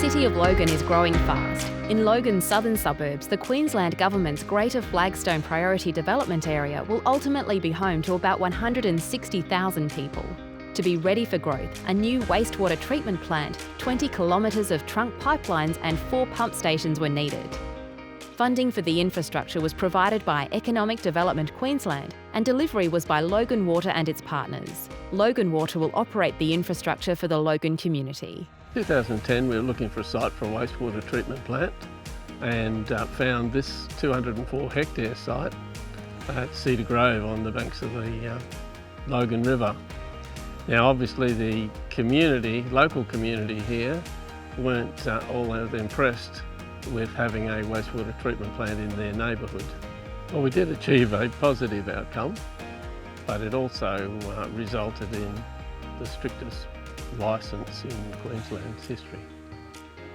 city of Logan is growing fast. In Logan's southern suburbs, the Queensland Government's Greater Flagstone Priority Development Area will ultimately be home to about 160,000 people. To be ready for growth, a new wastewater treatment plant, 20 kilometres of trunk pipelines and 4 pump stations were needed. Funding for the infrastructure was provided by Economic Development Queensland, and delivery was by Logan Water and its partners. Logan Water will operate the infrastructure for the Logan community. 2010 we were looking for a site for a wastewater treatment plant and found this 204 hectare site at Cedar Grove on the banks of the Logan River. Now obviously the local community here weren't all that impressed with having a wastewater treatment plant in their neighbourhood. Well, we did achieve a positive outcome, but it also resulted in the strictest licence in Queensland's history.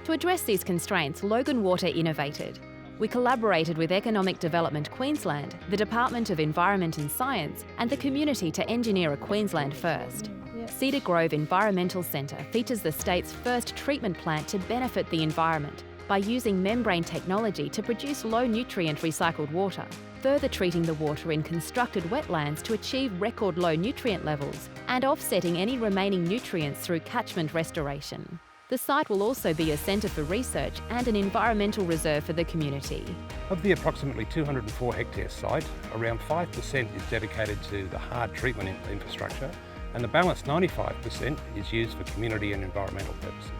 To address these constraints, Logan Water innovated. We collaborated with Economic Development Queensland, the Department of Environment and Science, and the community to engineer a Queensland first. Cedar Grove Environmental Centre features the state's first treatment plant to benefit the environment by using membrane technology to produce low-nutrient recycled water, further treating the water in constructed wetlands to achieve record low nutrient levels and offsetting any remaining nutrients through catchment restoration. The site will also be a centre for research and an environmental reserve for the community. Of the approximately 204 hectare site, around 5% is dedicated to the hard treatment infrastructure, and the balance 95% is used for community and environmental purposes.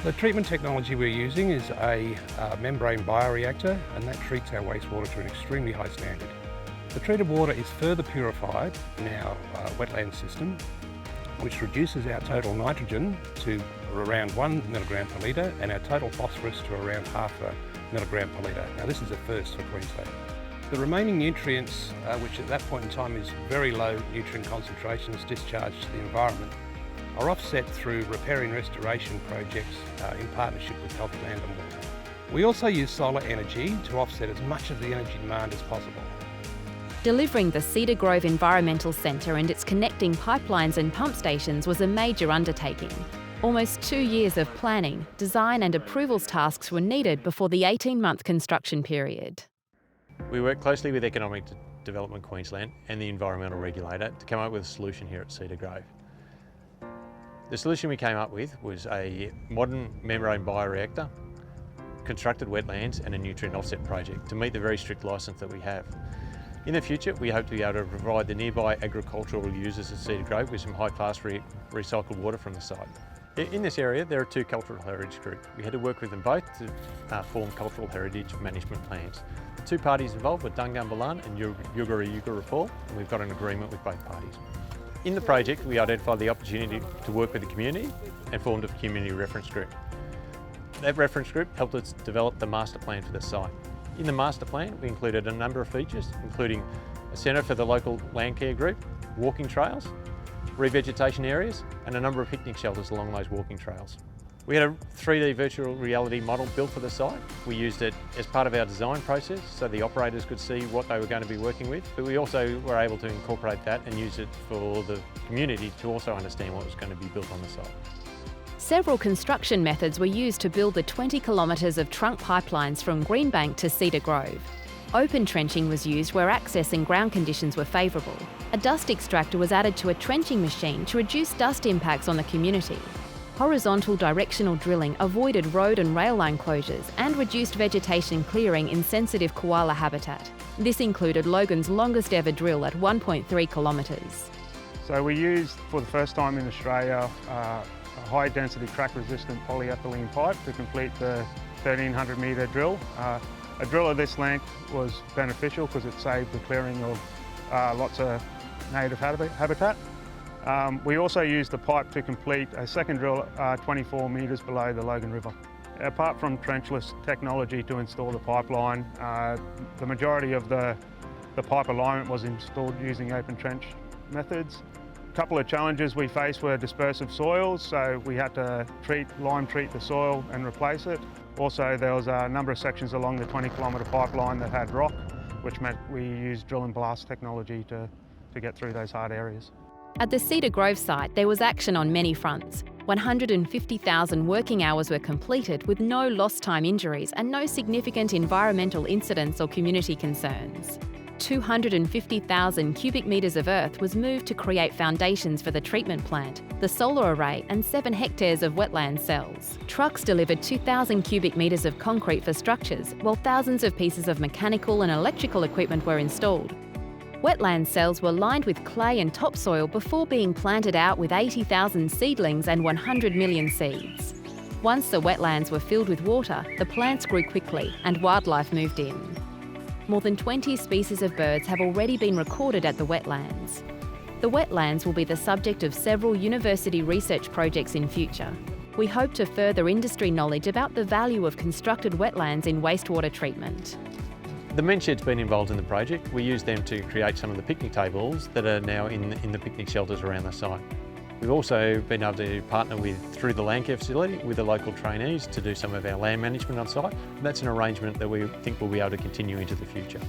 The treatment technology we're using is a membrane bioreactor, and that treats our wastewater to an extremely high standard. The treated water is further purified in our wetland system, which reduces our total nitrogen to around 1 milligram per litre and our total phosphorus to around half a milligram per litre. Now this is a first for Queensland. The remaining nutrients, which at that point in time is very low nutrient concentrations discharged to the environment, are offset through repair and restoration projects in partnership with Health Land and Water. We also use solar energy to offset as much of the energy demand as possible. Delivering the Cedar Grove Environmental Centre and its connecting pipelines and pump stations was a major undertaking. Almost 2 years of planning, design and approvals tasks were needed before the 18-month construction period. We worked closely with Economic Development Queensland and the environmental regulator to come up with a solution here at Cedar Grove. The solution we came up with was a modern membrane bioreactor, constructed wetlands and a nutrient offset project to meet the very strict licence that we have. In the future, we hope to be able to provide the nearby agricultural users at Cedar Grove with some high-class recycled water from the site. In this area, there are 2 cultural heritage groups. We had to work with them both to form cultural heritage management plans. The 2 parties involved were Dungunbalan and Yugara Rapal, and we've got an agreement with both parties. In the project, we identified the opportunity to work with the community and formed a community reference group. That reference group helped us develop the master plan for the site. In the master plan, we included a number of features, including a centre for the local land care group, walking trails, revegetation areas, and a number of picnic shelters along those walking trails. We had a 3D virtual reality model built for the site. We used it as part of our design process so the operators could see what they were going to be working with, but we also were able to incorporate that and use it for the community to also understand what was going to be built on the site. Several construction methods were used to build the 20 kilometres of trunk pipelines from Greenbank to Cedar Grove. Open trenching was used where access and ground conditions were favourable. A dust extractor was added to a trenching machine to reduce dust impacts on the community. Horizontal directional drilling avoided road and rail line closures and reduced vegetation clearing in sensitive koala habitat. This included Logan's longest ever drill at 1.3 kilometres. So we used, for the first time in Australia, a high-density crack-resistant polyethylene pipe to complete the 1,300 metre drill. A drill of this length was beneficial because it saved the clearing of lots of native habitat. We also used the pipe to complete a second drill 24 metres below the Logan River. Apart from trenchless technology to install the pipeline, the majority of the pipe alignment was installed using open trench methods. A couple of challenges we faced were dispersive soils, so we had to lime treat the soil and replace it. Also, there was a number of sections along the 20-kilometre pipeline that had rock, which meant we used drill and blast technology to get through those hard areas. At the Cedar Grove site, there was action on many fronts. 150,000 working hours were completed with no lost time injuries and no significant environmental incidents or community concerns. 250,000 cubic metres of earth was moved to create foundations for the treatment plant, the solar array and 7 hectares of wetland cells. Trucks delivered 2,000 cubic metres of concrete for structures, while thousands of pieces of mechanical and electrical equipment were installed. Wetland cells were lined with clay and topsoil before being planted out with 80,000 seedlings and 100 million seeds. Once the wetlands were filled with water, the plants grew quickly and wildlife moved in. More than 20 species of birds have already been recorded at the wetlands. The wetlands will be the subject of several university research projects in future. We hope to further industry knowledge about the value of constructed wetlands in wastewater treatment. The men shed's been involved in the project. We used them to create some of the picnic tables that are now in the picnic shelters around the site. We've also been able to partner through the land care facility with the local trainees to do some of our land management on site. And that's an arrangement that we think we'll be able to continue into the future.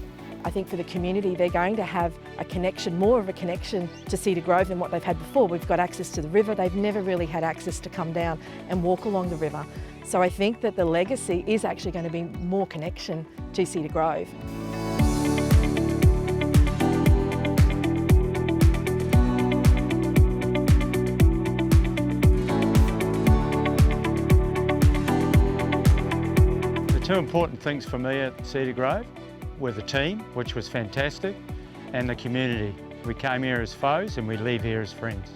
I think for the community, they're going to have a connection, more of a connection to Cedar Grove than what they've had before. We've got access to the river. They've never really had access to come down and walk along the river. So I think that the legacy is actually going to be more connection to Cedar Grove. Two important things for me at Cedar Grove were the team, which was fantastic, and the community. We came here as foes and we leave here as friends.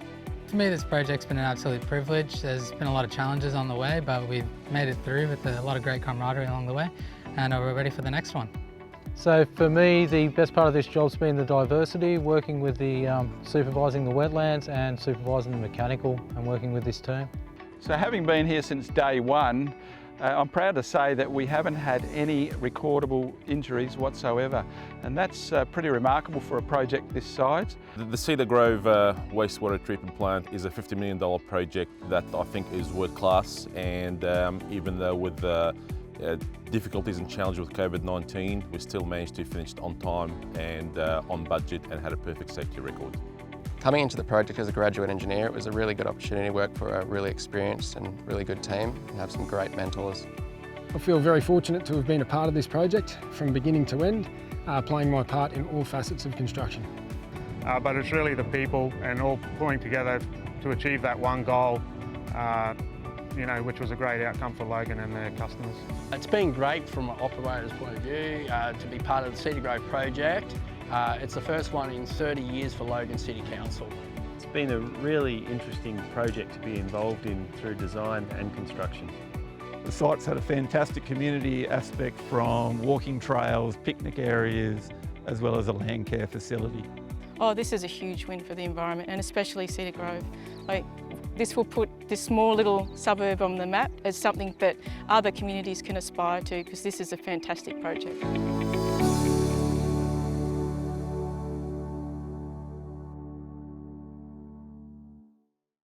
For me, this project's been an absolute privilege. There's been a lot of challenges on the way, but we've made it through with a lot of great camaraderie along the way, and we're ready for the next one. So for me, the best part of this job's been the diversity, working with the supervising the wetlands and supervising the mechanical and working with this team. So having been here since day one, I'm proud to say that we haven't had any recordable injuries whatsoever, and that's pretty remarkable for a project this size. The Cedar Grove wastewater treatment plant is a $50 million project that I think is world class, and even though with the difficulties and challenges with COVID-19, we still managed to finish on time and on budget and had a perfect safety record. Coming into the project as a graduate engineer, it was a really good opportunity to work for a really experienced and really good team and have some great mentors. I feel very fortunate to have been a part of this project from beginning to end, playing my part in all facets of construction. But it's really the people and all pulling together to achieve that one goal, which was a great outcome for Logan and their customers. It's been great from an operator's point of view to be part of the Cedar Grove project. It's the first one in 30 years for Logan City Council. It's been a really interesting project to be involved in through design and construction. The site's had a fantastic community aspect from walking trails, picnic areas, as well as a land care facility. Oh, this is a huge win for the environment and especially Cedar Grove. This will put this small little suburb on the map as something that other communities can aspire to, because this is a fantastic project.